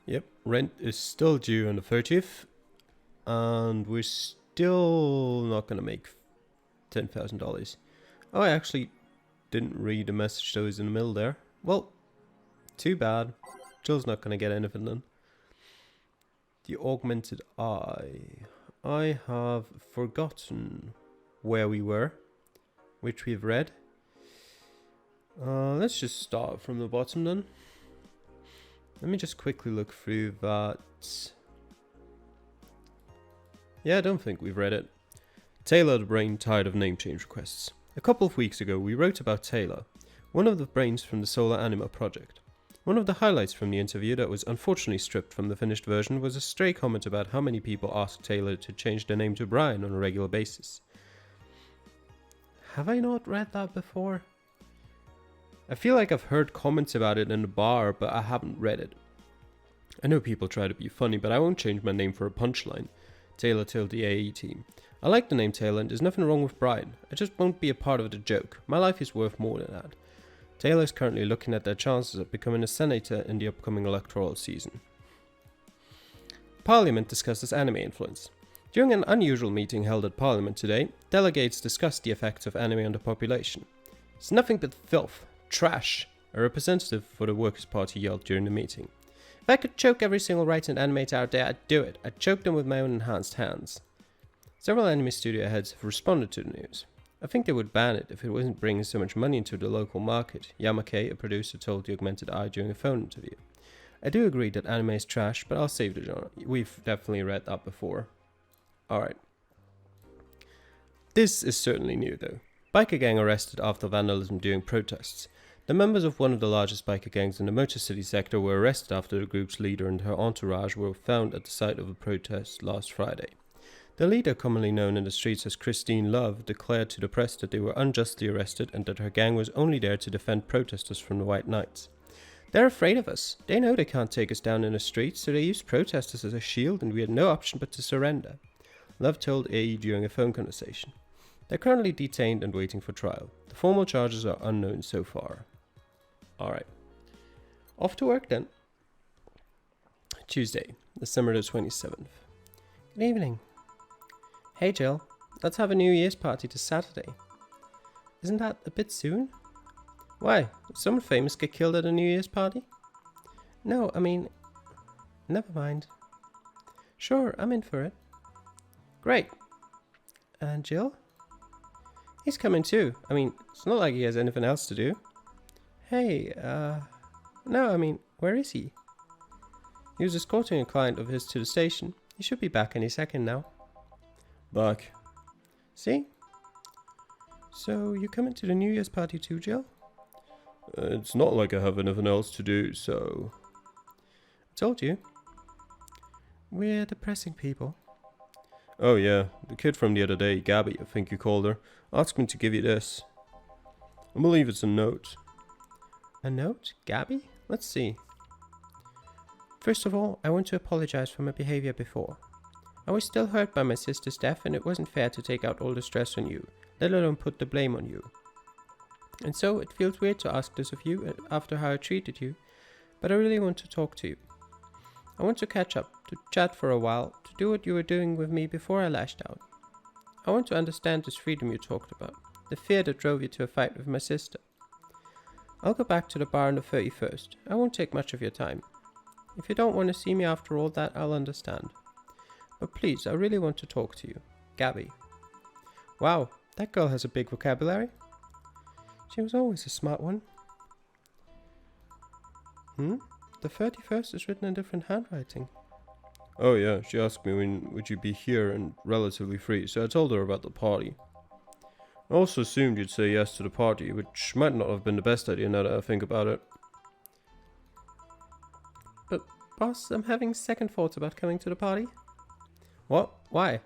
Yep, rent is still due on the 30th, and we're still not gonna make $10,000. Oh, I actually didn't read the message that was in the middle there. Well, too bad. Jill's not gonna get anything then. The augmented eye. I have forgotten where we were, which we've read. Let's just start from the bottom then. Let me just quickly look through that. Yeah, I don't think we've read it. Taylor the Brain tired of name change requests. A couple of weeks ago we wrote about Taylor, one of the brains from the Solar Anima project. One of the highlights from the interview that was unfortunately stripped from the finished version was a stray comment about how many people asked Taylor to change their name to Brian on a regular basis. Have I not read that before? I feel like I've heard comments about it in the bar, but I haven't read it. I know people try to be funny, but I won't change my name for a punchline, Taylor told the AE team. I like the name Taylor and there's nothing wrong with Brian. I just won't be a part of the joke. My life is worth more than that. Taylor is currently looking at their chances of becoming a senator in the upcoming electoral season. Parliament discusses anime influence. During an unusual meeting held at Parliament today, delegates discussed the effects of anime on the population. It's nothing but filth. Trash, a representative for the Workers' Party yelled during the meeting. If I could choke every single writer and animator out there, I'd do it. I'd choke them with my own enhanced hands. Several anime studio heads have responded to the news. I think they would ban it if it wasn't bringing so much money into the local market, Yamake, a producer, told the Augmented Eye during a phone interview. I do agree that anime is trash, but I'll save the genre. We've definitely read that before. Alright. This is certainly new though. Biker gang arrested after vandalism during protests. The members of one of the largest biker gangs in the Motor City sector were arrested after the group's leader and her entourage were found at the site of a protest last Friday. The leader, commonly known in the streets as Christine Love, declared to the press that they were unjustly arrested and that her gang was only there to defend protesters from the White Knights. They're afraid of us. They know they can't take us down in the streets, so they used protesters as a shield and we had no option but to surrender, Love told AE during a phone conversation. They're currently detained and waiting for trial. The formal charges are unknown so far. Alright. Off to work then. Tuesday, December the 27th. Good evening. Hey Jill, let's have a New Year's party this Saturday. Isn't that a bit soon? Why? Did someone famous get killed at a New Year's party? No, I mean... Never mind. Sure, I'm in for it. Great. And Jill? He's coming too. I mean, it's not like he has anything else to do. Hey, no, I mean, where is he? He was escorting a client of his to the station. He should be back any second now. Back. See? So, you coming to the New Year's party too, Jill? It's not like I have anything else to do, so... I told you. We're depressing people. Oh yeah, the kid from the other day, Gabby, I think you called her, asked me to give you this. I believe it's a note. A note? Gabby? Let's see. First of all, I want to apologize for my behavior before. I was still hurt by my sister's death and it wasn't fair to take out all the stress on you, let alone put the blame on you. And so it feels weird to ask this of you after how I treated you, but I really want to talk to you. I want to catch up, to chat for a while, to do what you were doing with me before I lashed out. I want to understand this freedom you talked about, the fear that drove you to a fight with my sister. I'll go back to the bar on the 31st. I won't take much of your time. If you don't want to see me after all that, I'll understand. But please, I really want to talk to you. Gabby. Wow, that girl has a big vocabulary. She was always a smart one. The 31st is written in different handwriting. Oh yeah, she asked me when would you be here and relatively free, so I told her about the party. I also assumed you'd say yes to the party, which might not have been the best idea now that I think about it. But boss, I'm having second thoughts about coming to the party. What? Why?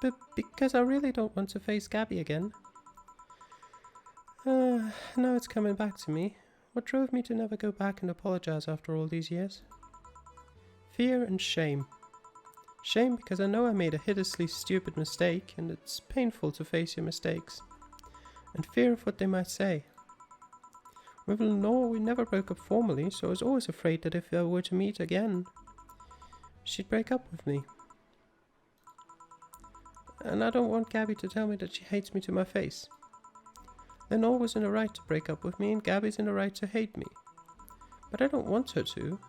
But because I really don't want to face Gabby again. Now it's coming back to me. What drove me to never go back and apologize after all these years? Fear and shame. Shame because I know I made a hideously stupid mistake and it's painful to face your mistakes. And fear of what they might say. With Lenore, we never broke up formally, so I was always afraid that if I were to meet again, she'd break up with me. And I don't want Gabby to tell me that she hates me to my face. Lenore was in the right to break up with me, and Gabby's in the right to hate me. But I don't want her to.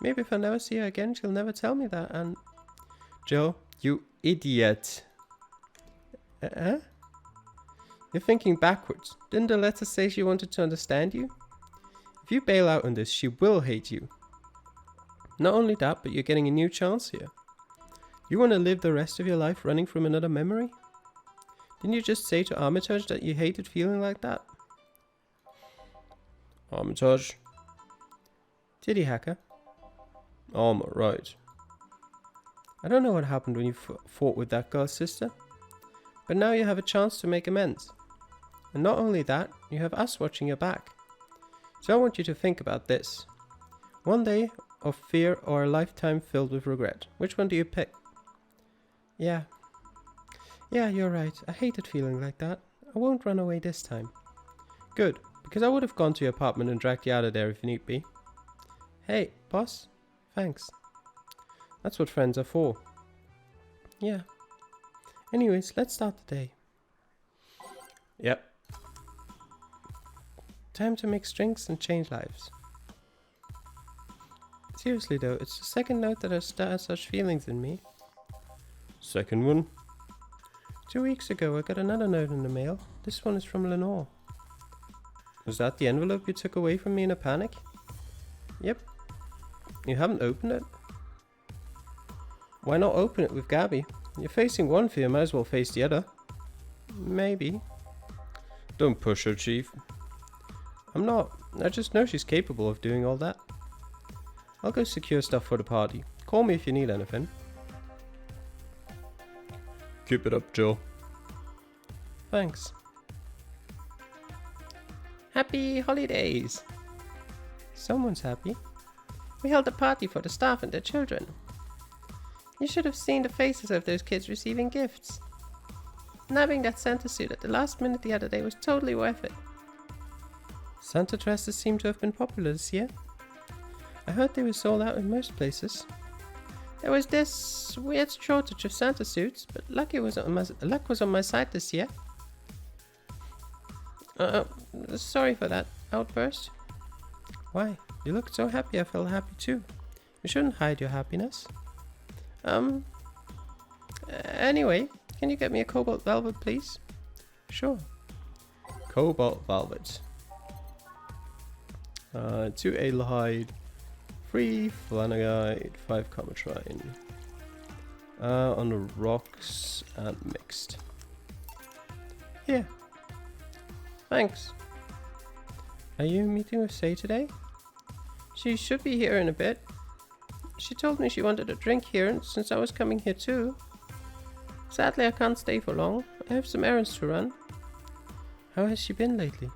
Maybe if I never see her again, she'll never tell me that, and... Joe, you idiot. You're thinking backwards. Didn't the letter say she wanted to understand you? If you bail out on this, she will hate you. Not only that, but you're getting a new chance here. You want to live the rest of your life running from another memory? Didn't you just say to Armitage that you hated feeling like that? Armitage? Did he, Hacker? Right. I don't know what happened when you fought with that girl's sister, but now you have a chance to make amends. And not only that, you have us watching your back. So I want you to think about this. One day of fear or a lifetime filled with regret. Which one do you pick? Yeah, you're right. I hated feeling like that. I won't run away this time. Good, because I would have gone to your apartment and dragged you out of there if need be. Hey, boss. Thanks. That's what friends are for. Yeah. Anyways, let's start the day. Yep. Time to mix drinks and change lives. Seriously though, it's the second note that has started such feelings in me. Second one? 2 weeks ago I got another note in the mail. This one is from Lenore. Was that the envelope you took away from me in a panic? Yep. You haven't opened it? Why not open it with Gabby? You're facing one fear, might as well face the other. Maybe. Don't push her, Chief. I'm not. I just know she's capable of doing all that. I'll go secure stuff for the party. Call me if you need anything. Keep it up, Joe. Thanks. Happy holidays! Someone's happy. We held a party for the staff and their children. You should have seen the faces of those kids receiving gifts. Nabbing that Santa suit at the last minute the other day was totally worth it. Santa dresses seem to have been popular this year. I heard they were sold out in most places. There was this weird shortage of Santa suits, but luck was on my side this year. Sorry for that outburst. Why? You looked so happy I felt happy too. You shouldn't hide your happiness. Anyway, can you get me a cobalt velvet, please? Sure. Cobalt velvet. 2 alehide, 3 flanagite, 5 cometrine. On the rocks and mixed. Here. Thanks. Are you meeting with Say today? She should be here in a bit. She told me she wanted a drink here, and since I was coming here too. Sadly, I can't stay for long. I have some errands to run. How has she been lately?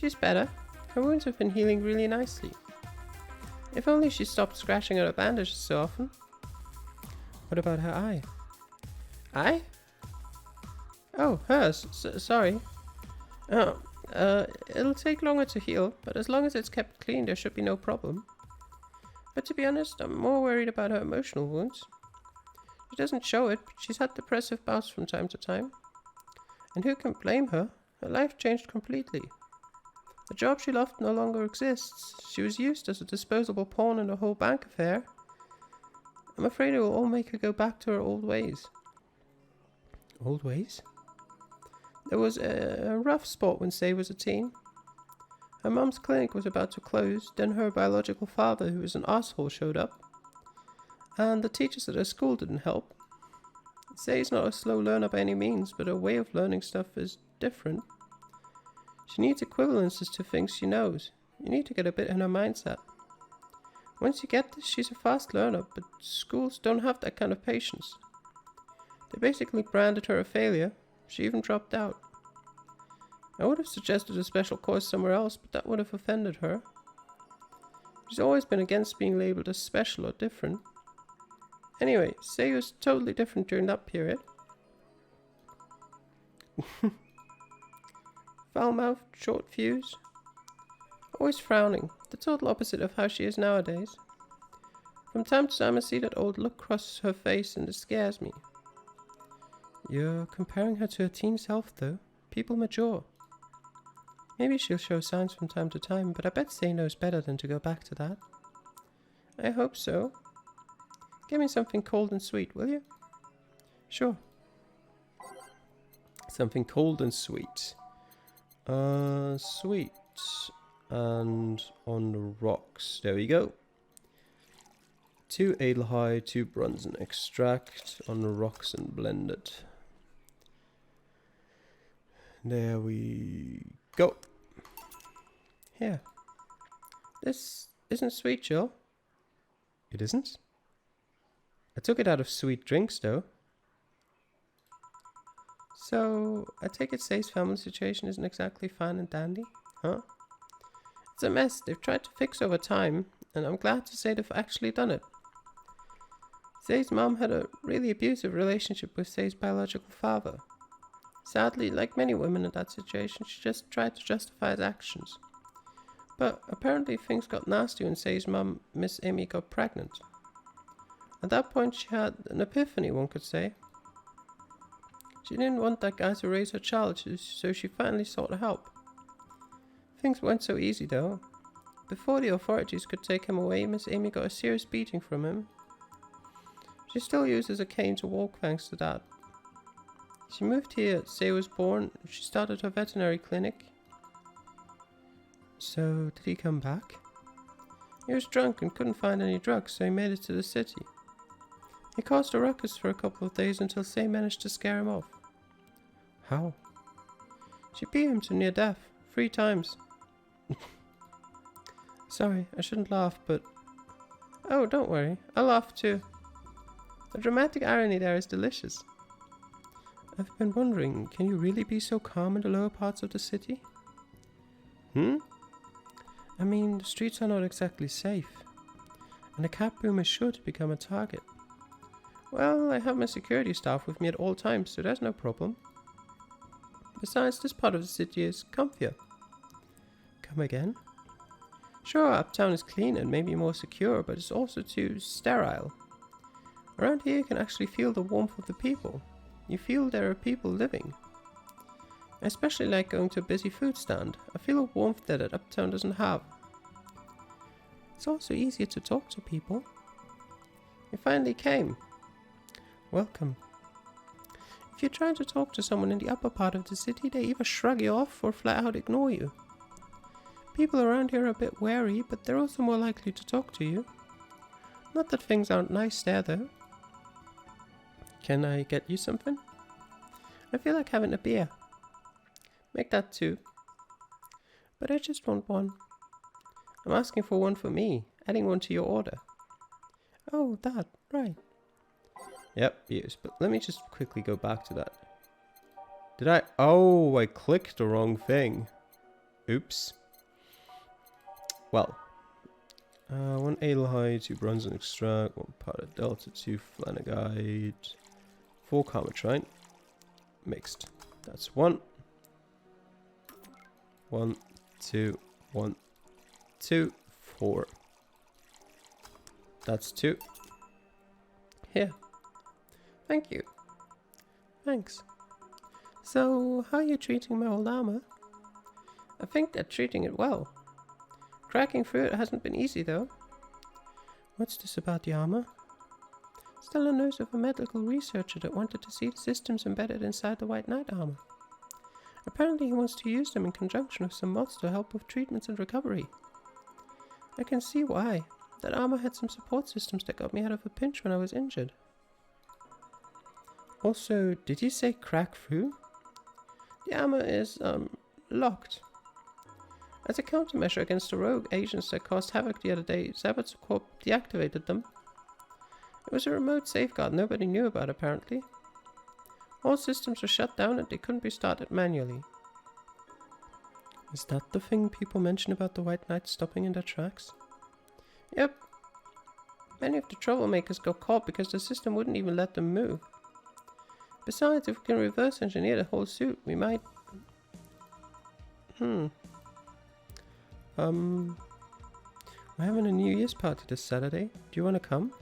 She's better. Her wounds have been healing really nicely. If only she stopped scratching at her bandages so often. What about her eye? Eye? Oh, hers. Sorry. Oh, it'll take longer to heal, but as long as it's kept clean, there should be no problem. But to be honest, I'm more worried about her emotional wounds. She doesn't show it, but she's had depressive bouts from time to time. And who can blame her? Her life changed completely. The job she loved no longer exists. She was used as a disposable pawn in the whole bank affair. I'm afraid it will all make her go back to her old ways. Old ways? There was a rough spot when Say was a teen. Her mum's clinic was about to close, then her biological father, who was an asshole, showed up. And the teachers at her school didn't help. Say's not a slow learner by any means, but her way of learning stuff is different. She needs equivalences to things she knows. You need to get a bit in her mindset. Once you get this, she's a fast learner, but schools don't have that kind of patience. They basically branded her a failure. She even dropped out. I would have suggested a special course somewhere else, but that would have offended her. She's always been against being labeled as special or different. Anyway, Say was totally different during that period. Foul-mouthed, short fuse. Always frowning, the total opposite of how she is nowadays. From time to time I see that old look cross her face and it scares me. You're comparing her to her teen self though. People mature. Maybe she'll show signs from time to time, but I bet Say knows better than to go back to that. I hope so. Give me something cold and sweet, will you? Sure. Something cold and sweet. Sweet. And on the rocks. There we go. 2 Edelhigh, 2 Bronzen extract on the rocks and blended. There we go. Here. This isn't sweet, Jill. It isn't? I took it out of sweet drinks, though. So, I take it Say's family situation isn't exactly fine and dandy, huh? It's a mess they've tried to fix over time, and I'm glad to say they've actually done it. Say's mom had a really abusive relationship with Say's biological father. Sadly, like many women in that situation, she just tried to justify his actions. But apparently things got nasty when Say's mum, Miss Amy, got pregnant. At that point she had an epiphany, one could say. She didn't want that guy to raise her child, so she finally sought help. Things weren't so easy though. Before the authorities could take him away, Miss Amy got a serious beating from him. She still uses a cane to walk thanks to that. She moved here, Say was born, she started her veterinary clinic. So, did he come back? He was drunk and couldn't find any drugs, so he made it to the city. He caused a ruckus for a couple of days until Say managed to scare him off. How? She beat him to near death, 3 times. Sorry, I shouldn't laugh, but... Oh, don't worry, I'll laugh too. The dramatic irony there is delicious. I've been wondering, can you really be so calm in the lower parts of the city? I mean, the streets are not exactly safe, and a cat boom is sure to become a target. Well, I have my security staff with me at all times, so there's no problem. Besides, this part of the city is comfier. Come again? Sure, uptown is clean and maybe more secure, but it's also too sterile. Around here you can actually feel the warmth of the people. You feel there are people living. I especially like going to a busy food stand. I feel a warmth that uptown doesn't have. It's also easier to talk to people. You finally came. Welcome. If you're trying to talk to someone in the upper part of the city, they either shrug you off or flat out ignore you. People around here are a bit wary, but they're also more likely to talk to you. Not that things aren't nice there, though. Can I get you something? I feel like having a beer. Make that 2. But I just want 1. I'm asking for 1 for me, adding 1 to your order. Oh, that, right. Yep, yes, but let me just quickly go back to that. Did I? Oh, I clicked the wrong thing. Oops. Well. 1 Edelhigh, 2 Bronze and Extract, 1 Powder Delta, 2 Flanagite, 4 Carmetrine. Mixed. That's 1. 1, 2, 1, 2, 4. That's 2. Here. Thank you. Thanks. So, how are you treating my old armor? I think they're treating it well. Cracking through it hasn't been easy though. What's this about the armor? Stella knows of a medical researcher that wanted to see the systems embedded inside the White Knight armor. Apparently he wants to use them in conjunction with some mods to help with treatments and recovery. I can see why. That armor had some support systems that got me out of a pinch when I was injured. Also, did you say crack through? The armor is, locked. As a countermeasure against the rogue agents that caused havoc the other day, Ysbryd Corp deactivated them. It was a remote safeguard nobody knew about apparently. All systems were shut down and they couldn't be started manually. Is that the thing people mention about the White Knights stopping in their tracks? Yep. Many of the troublemakers got caught because the system wouldn't even let them move. Besides, if we can reverse engineer the whole suit, we might... we're having a New Year's party this Saturday. Do you want to come?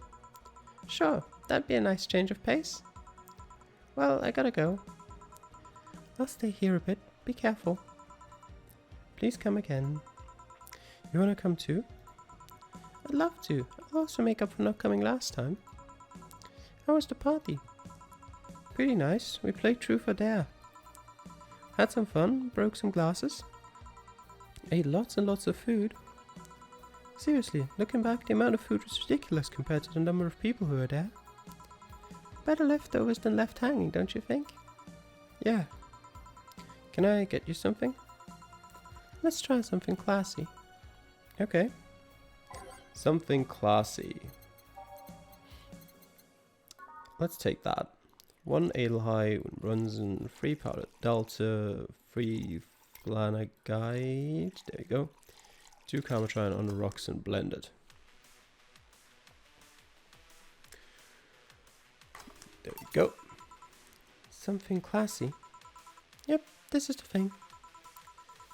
Sure, that'd be a nice change of pace. Well, I gotta go. I'll stay here a bit. Be careful. Please come again. You wanna come too? I'd love to. I'll also make up for not coming last time. How was the party? Pretty nice. We played Truth or Dare. Had some fun, broke some glasses. Ate lots and lots of food. Seriously, looking back, the amount of food was ridiculous compared to the number of people who were there. Better leftovers than left hanging, don't you think? Yeah. Can I get you something? Let's try something classy. Okay. Something classy. Let's take that. 1 ale high, runs in 3 powder delta, 3 flana guide. There you go. 2 Camatron on the rocks and blended. There we go. Something classy. Yep, this is the thing.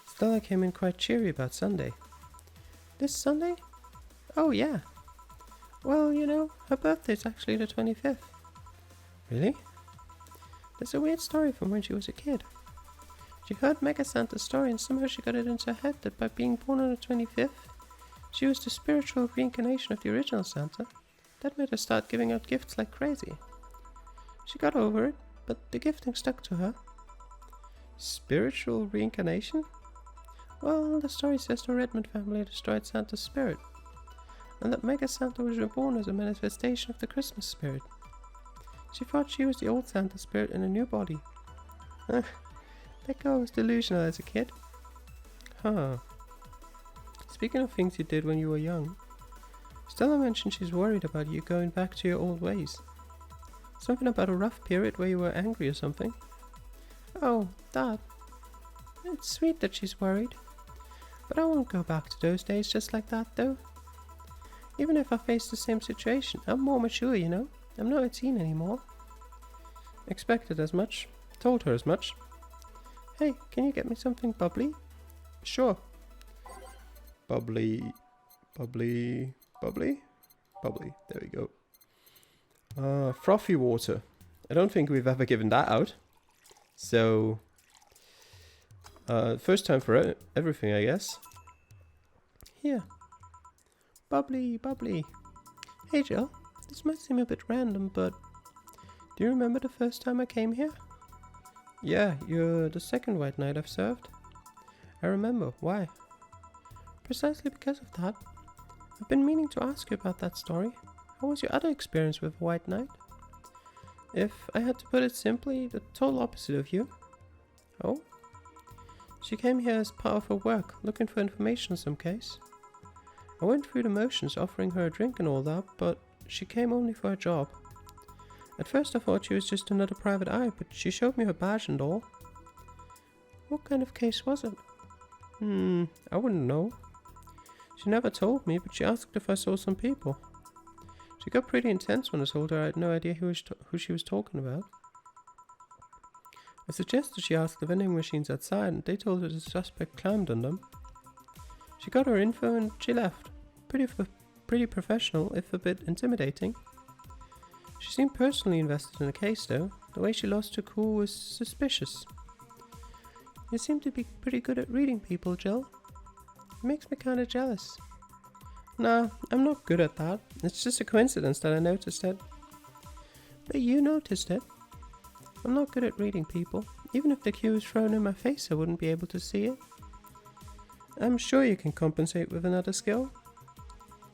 Stella came in quite cheery about Sunday. This Sunday? Oh yeah. Well, you know, her birthday's actually the 25th. Really? There's a weird story from when she was a kid. She heard Mega Santa's story and somehow she got it into her head that by being born on the 25th, she was the spiritual reincarnation of the original Santa. That made her start giving out gifts like crazy. She got over it, but the gifting stuck to her. Spiritual reincarnation? Well, the story says the Redmond family destroyed Santa's spirit, and that Mega Santa was reborn as a manifestation of the Christmas spirit. She thought she was the old Santa spirit in a new body. That girl was delusional as a kid. Huh. Speaking of things you did when you were young, Stella mentioned she's worried about you going back to your old ways. Something about a rough period where you were angry or something. Oh, that. It's sweet that she's worried. But I won't go back to those days just like that, though. Even if I face the same situation, I'm more mature, you know. I'm not a teen anymore. Expected as much. Told her as much. Hey, can you get me something bubbly? Sure. Bubbly. Bubbly. Bubbly? Bubbly. There we go. Frothy water. I don't think we've ever given that out. So, first time for everything, I guess. Here. Bubbly, bubbly. Hey, Jill. This might seem a bit random, but do you remember the first time I came here? Yeah, you're the second white knight I've served. I remember. Why? Precisely because of that. I've been meaning to ask you about that story. How was your other experience with a white knight? If I had to put it simply, the total opposite of you. Oh? She came here as part of her work, looking for information in some case. I went through the motions offering her a drink and all that, but she came only for a job. At first I thought she was just another private eye, but she showed me her badge and all. What kind of case was it? I wouldn't know. She never told me, but she asked if I saw some people. She got pretty intense when I told her I had no idea who she was talking about. I suggested she ask the vending machines outside, and they told her the suspect climbed on them. She got her info and she left. Pretty professional, if a bit intimidating. She seemed personally invested in the case though. The way she lost her cool was suspicious. You seem to be pretty good at reading people, Jill. It makes me kinda jealous. Nah, I'm not good at that. It's just a coincidence that I noticed it. But you noticed it. I'm not good at reading people. Even if the cue was thrown in my face, I wouldn't be able to see it. I'm sure you can compensate with another skill.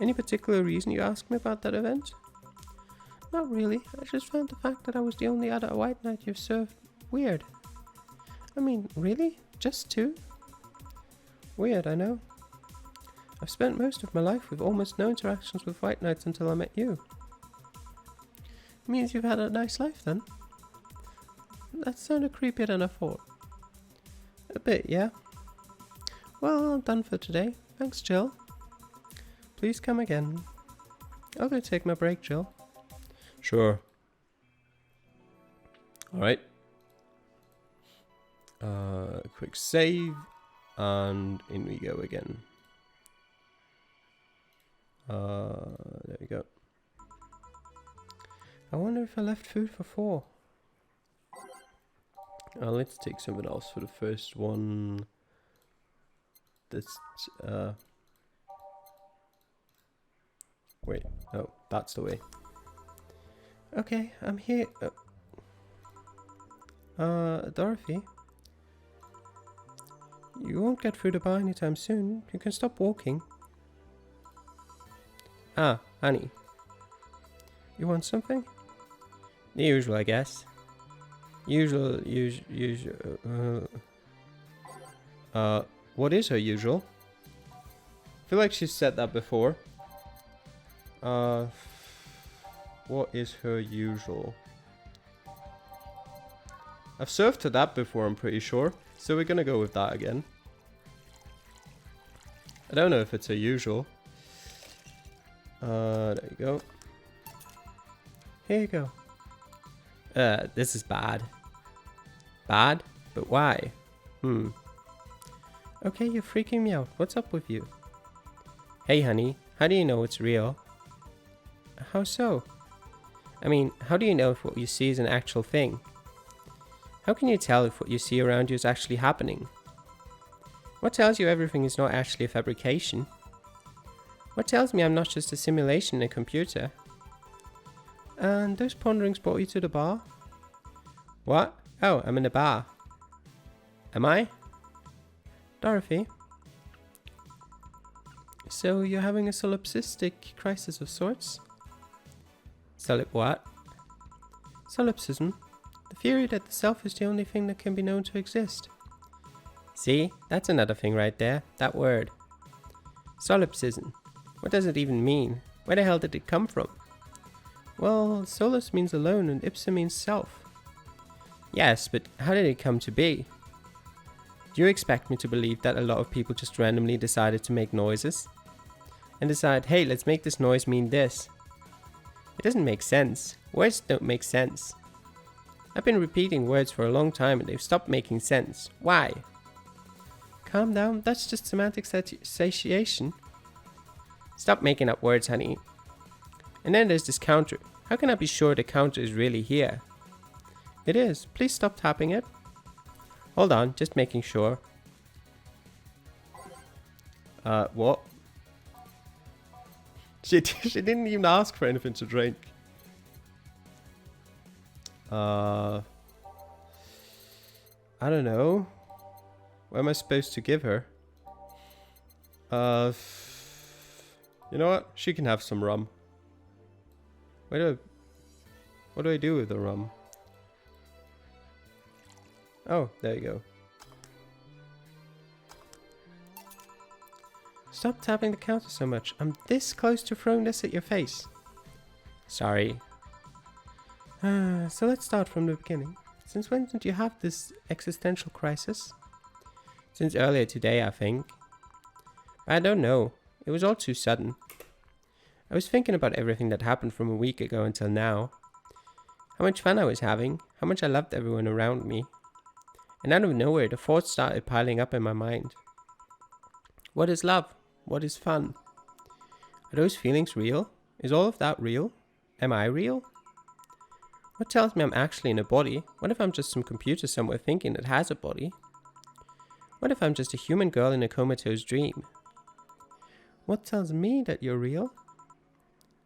Any particular reason you asked me about that event? Not really. I just found the fact that I was the only other white knight you've served weird. I mean, really? Just 2? Weird, I know. I've spent most of my life with almost no interactions with white knights until I met you. Means you've had a nice life then? That sounded creepier than I thought. A bit, yeah. Well, I'm done for today. Thanks, Jill. Please come again. I'll go take my break, Jill. Sure. Alright. Quick save. And in we go again. There we go. I wonder if I left food for 4. Let's take something else for the first one. That's wait, no, that's the way. Okay, I'm here. Dorothy, you won't get through the bar anytime soon. You can stop walking. Ah, honey, you want something? The usual, I guess. Usual. What is her usual? I feel like she's said that before. What is her usual? I've served to that before, I'm pretty sure. So we're gonna go with that again. I don't know if it's her usual. There you go. Here you go. This is bad. Bad? But why? Okay, you're freaking me out. What's up with you? Hey, honey. How do you know it's real? How so? I mean, how do you know if what you see is an actual thing? How can you tell if what you see around you is actually happening? What tells you everything is not actually a fabrication? What tells me I'm not just a simulation in a computer? And those ponderings brought you to the bar? What? Oh, I'm in a bar. Am I? Dorothy? So you're having a solipsistic crisis of sorts? What? Solipsism. The theory that the self is the only thing that can be known to exist. See? That's another thing right there. That word. Solipsism. What does it even mean? Where the hell did it come from? Well, solus means alone and ipsa means self. Yes, but how did it come to be? Do you expect me to believe that a lot of people just randomly decided to make noises? And decide, hey, let's make this noise mean this. It doesn't make sense. Words don't make sense. I've been repeating words for a long time and they've stopped making sense. Why? Calm down, that's just semantic satiation. Stop making up words, honey. And then there's this counter. How can I be sure the counter is really here? It is. Please stop tapping it. Hold on, just making sure. What? She didn't even ask for anything to drink. I don't know. What am I supposed to give her? You know what? She can have some rum. What do I do with the rum? Oh, there you go. Stop tapping the counter so much. I'm this close to throwing this at your face. Sorry. So let's start from the beginning. Since when did you have this existential crisis? Since earlier today, I think. I don't know. It was all too sudden. I was thinking about everything that happened from a week ago until now. How much fun I was having. How much I loved everyone around me. And out of nowhere, the thoughts started piling up in my mind. What is love? What is fun? Are those feelings real? Is all of that real? Am I real? What tells me I'm actually in a body? What if I'm just some computer somewhere thinking it has a body? What if I'm just a human girl in a comatose dream? What tells me that you're real?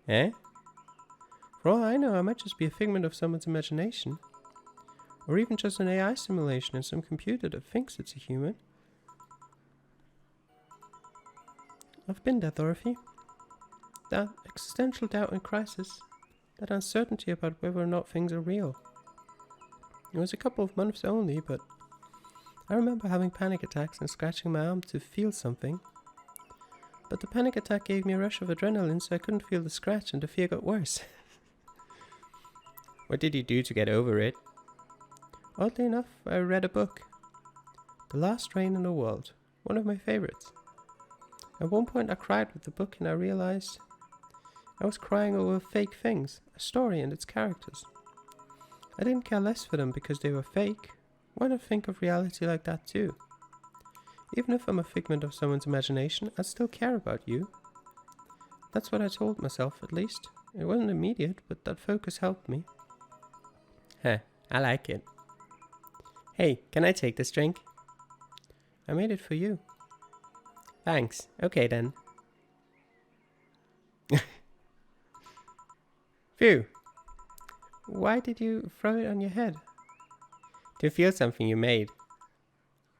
Eh? For all I know, I might just be a figment of someone's imagination. Or even just an AI simulation in some computer that thinks it's a human. I've been there, Dorothy. That existential doubt and crisis. That uncertainty about whether or not things are real. It was a couple of months only, but I remember having panic attacks and scratching my arm to feel something. But the panic attack gave me a rush of adrenaline, so I couldn't feel the scratch and the fear got worse. What did you do to get over it? Oddly enough, I read a book. The Last Rain in the World. One of my favorites. At one point I cried with the book and I realized I was crying over fake things, a story and its characters. I didn't care less for them because they were fake. Why not think of reality like that too? Even if I'm a figment of someone's imagination, I still care about you. That's what I told myself, at least. It wasn't immediate, but that focus helped me. Huh, I like it. Hey, can I take this drink? I made it for you. Thanks. Okay then. Phew. Why did you throw it on your head? To feel something you made.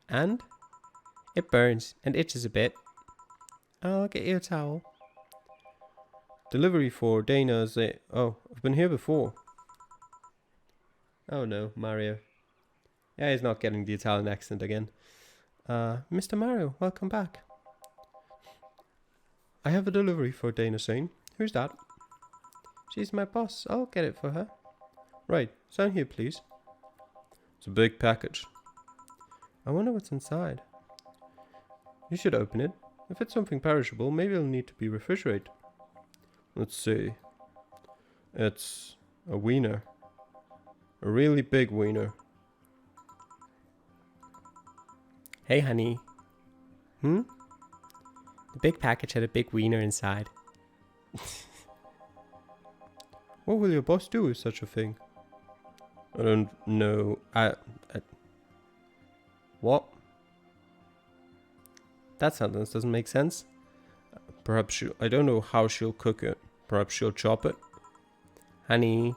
And? It burns and itches a bit. I'll get you a towel. Delivery for Dana's. Oh, I've been here before. Oh no, Mario. Yeah, he's not getting the Italian accent again. Mr. Mario, welcome back. I have a delivery for Dana Sane. Who's that? She's my boss. I'll get it for her. Right, sign here, please. It's a big package. I wonder what's inside. You should open it. If it's something perishable, maybe it'll need to be refrigerated. Let's see. It's a wiener. A really big wiener. Hey, honey. The big package had a big wiener inside. What will your boss do with such a thing? I don't know. What? That sentence doesn't make sense. Perhaps I don't know how she'll cook it. Perhaps she'll chop it. Honey.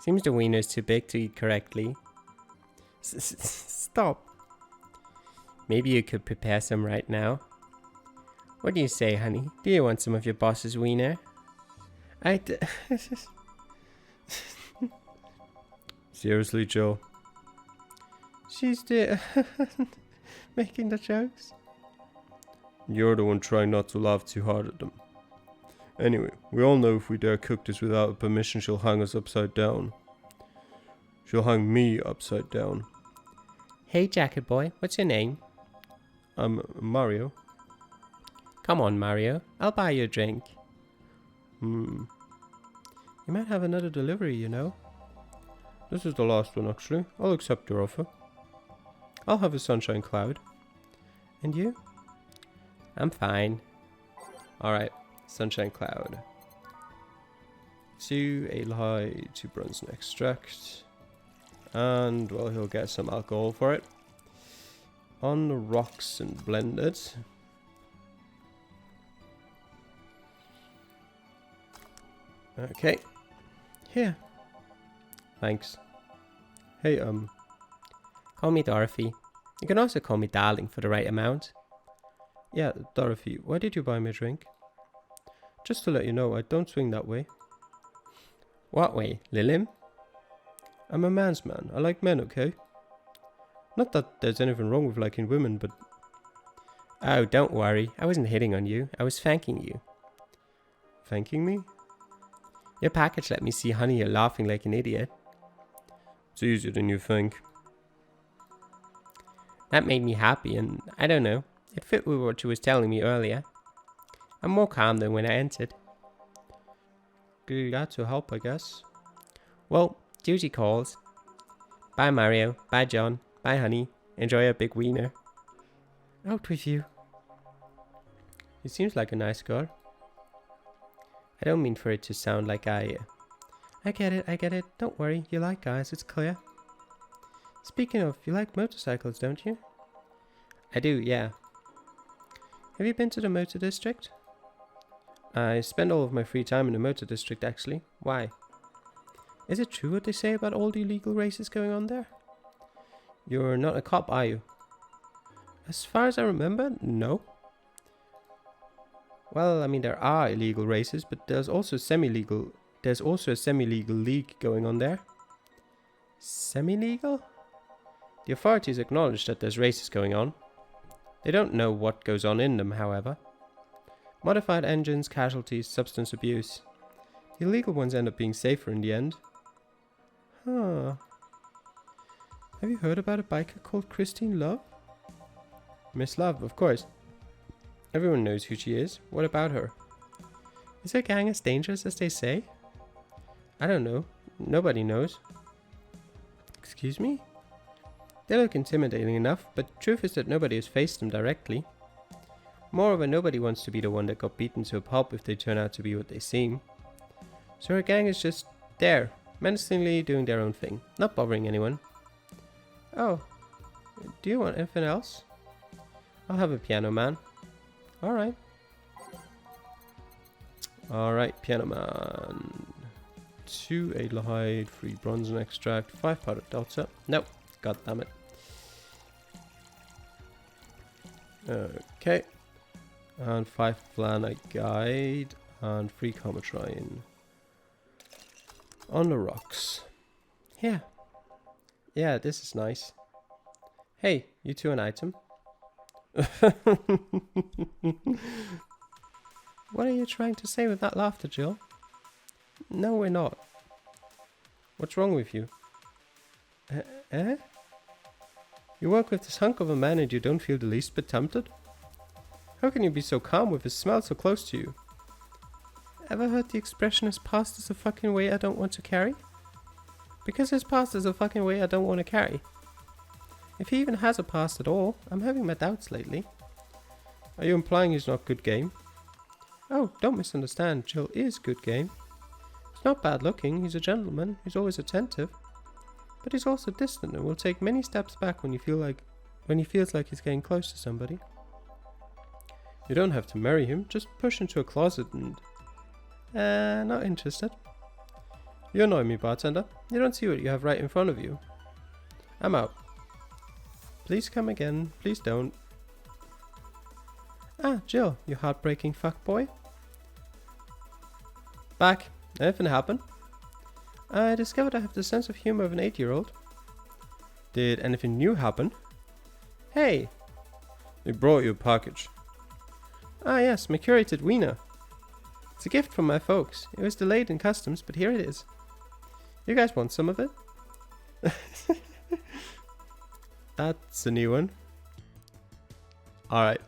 Seems the wiener's too big to eat correctly. Stop. Maybe you could prepare some right now. What do you say, honey? Do you want some of your boss's wiener? Seriously, Joe? She's making the jokes. You're the one trying not to laugh too hard at them. Anyway, we all know if we dare cook this without her permission, she'll hang us upside down. She'll hang me upside down. Hey, jacket boy, what's your name? I'm Mario. Come on, Mario. I'll buy you a drink. You might have another delivery, you know. This is the last one, actually. I'll accept your offer. I'll have a sunshine cloud. And you? I'm fine. Alright, sunshine cloud. 2 ale high, 2 Brunson extract. And, well, he'll get some alcohol for it. On the rocks and blended. Okay. Here. Thanks. Hey, call me Dorothy. You can also call me darling for the right amount. Yeah, Dorothy, why did you buy me a drink? Just to let you know, I don't swing that way. What way, Lilim? I'm a man's man. I like men, okay? Not that there's anything wrong with liking women, but... Oh, don't worry. I wasn't hitting on you. I was thanking you. Thanking me? Your package let me see honey, you're laughing like an idiot. It's easier than you think. That made me happy and, I don't know, it fit with what you was telling me earlier. I'm more calm than when I entered. Glad to help, I guess. Well, duty calls. Bye Mario, bye John, bye honey, enjoy your big wiener. Out with you. He seems like a nice girl. I don't mean for it to sound like I get it, don't worry, you like guys, it's clear. Speaking of, you like motorcycles, don't you? I do, yeah. Have you been to the motor district? I spend all of my free time in the motor district, actually. Why? Is it true what they say about all the illegal races going on there? You're not a cop, are you? As far as I remember, no. Well, I mean, there are illegal races, but there's also a semi-legal league going on there. Semi-legal? The authorities acknowledge that there's races going on. They don't know what goes on in them, however. Modified engines, casualties, substance abuse. The illegal ones end up being safer in the end. Huh. Have you heard about a biker called Christine Love? Miss Love, of course. Everyone knows who she is. What about her? Is her gang as dangerous as they say? I don't know. Nobody knows. Excuse me? They look intimidating enough, but the truth is that nobody has faced them directly. Moreover, nobody wants to be the one that got beaten to a pulp if they turn out to be what they seem. So her gang is just there, menacingly doing their own thing, not bothering anyone. Oh, do you want anything else? I'll have a piano man. Alright. Alright, piano man. 2 Adelahide, 3 Bronzen Extract, 5 Powder Delta. Nope, god damn it. Okay. And 5 Flanite Guide, and 3 Comatrine. On the rocks. Yeah. Yeah, this is nice. Hey, you two an item? What are you trying to say with that laughter, Jill? No, we're not. What's wrong with you? Eh? You work with this hunk of a man and you don't feel the least bit tempted? How can you be so calm with his smell so close to you? Ever heard the expression, his past is a fucking way I don't want to carry? Because his past is a fucking way I don't want to carry. If he even has a past at all, I'm having my doubts lately. Are you implying he's not good game? Oh, don't misunderstand, Jill is good game. He's not bad looking, he's a gentleman, he's always attentive. But he's also distant and will take many steps back when he feels like he's getting close to somebody. You don't have to marry him, just push into a closet and... not interested. You annoy me, bartender. You don't see what you have right in front of you. I'm out. Please come again, please don't. Ah, Jill, you heartbreaking fuckboy. Back. Anything happen? I discovered I have the sense of humor of an 8-year-old. Did anything new happen? Hey! They brought you a package. Ah yes, my curated wiener. It's a gift from my folks. It was delayed in customs, but here it is. You guys want some of it? That's a new one. Alright.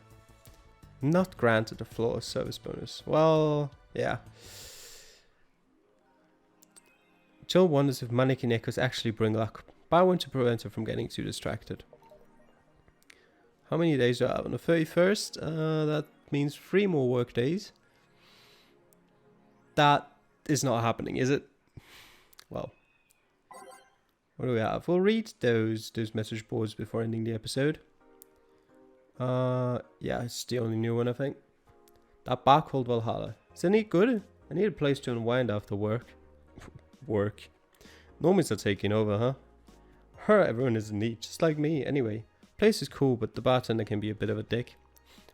Not granted a flawless service bonus. Well, yeah. Jill wonders if mannequin echoes actually bring luck. Buy one to prevent her from getting too distracted. How many days do I have on the 31st? That means 3 more work days. That is not happening, is it? Well, what do we have? We'll read those message boards before ending the episode. Yeah, it's the only new one, I think. That bar called Valhalla. Is it good? I need a place to unwind after work. Work. Normies are taking over, huh? Everyone is in need, just like me, anyway. Place is cool, but the bartender can be a bit of a dick.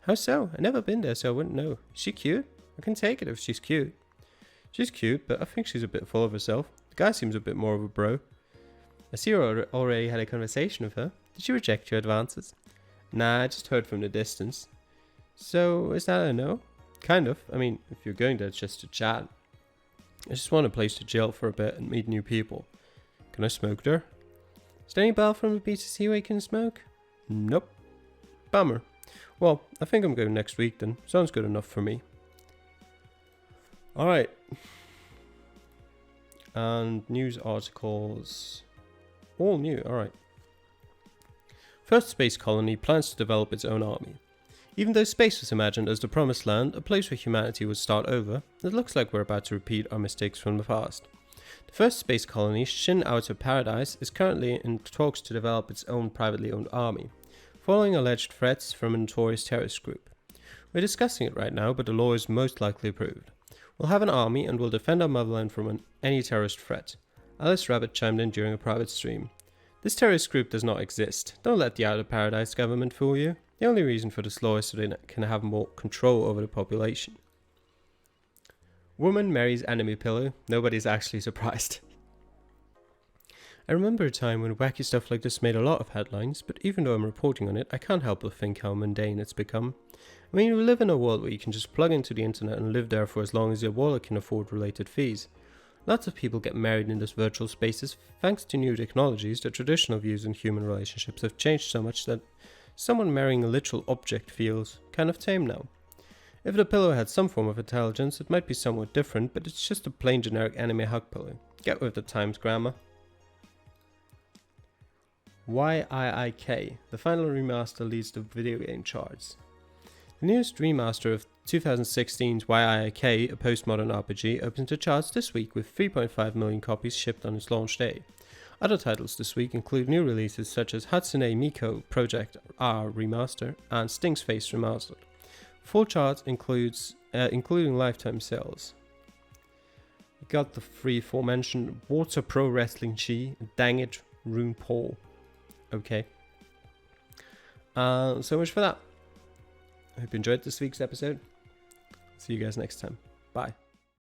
How so? I've never been there, so I wouldn't know. Is she cute? I can take it if she's cute. She's cute, but I think she's a bit full of herself. The guy seems a bit more of a bro. I see you already had a conversation with her. Did she reject your advances? Nah, I just heard from the distance. So, is that a no? Kind of. I mean, if you're going there just to chat. I just want a place to chill for a bit and meet new people. Can I smoke there? Is there any bar from the BTC where you can smoke? Nope. Bummer. Well, I think I'm going next week then. Sounds good enough for me. Alright. And news articles. All new, alright. First space colony plans to develop its own army. Even though space was imagined as the promised land, a place where humanity would start over, it looks like we're about to repeat our mistakes from the past. The first space colony, Shin Outer Paradise, is currently in talks to develop its own privately owned army, following alleged threats from a notorious terrorist group. We're discussing it right now, but the law is most likely approved. We'll have an army and we'll defend our motherland from any terrorist threat. Alice Rabbit chimed in during a private stream. This terrorist group does not exist. Don't let the Outer Paradise government fool you. The only reason for this law is so they can have more control over the population. Woman marries enemy pillow. Nobody's actually surprised. I remember a time when wacky stuff like this made a lot of headlines, but even though I'm reporting on it, I can't help but think how mundane it's become. I mean, we live in a world where you can just plug into the internet and live there for as long as your wallet can afford related fees. Lots of people get married in these virtual spaces. Thanks to new technologies, the traditional views on human relationships have changed so much that someone marrying a literal object feels kind of tame now. If the pillow had some form of intelligence, it might be somewhat different, but it's just a plain generic anime hug pillow. Get with the times, grammar. YIIK, the final remaster leads the video game charts. The newest remaster of 2016's YIK, a postmodern RPG, opens the charts this week with 3.5 million copies shipped on its launch day. Other titles this week include new releases such as Hatsune Miku Project R Remaster and Sting's Face Remastered. Full charts includes including lifetime sales. We got the three aforementioned Water Pro Wrestling Chi, Dang It, Rune Paul. Okay. So much for that. I hope you enjoyed this week's episode. See you guys next time. Bye.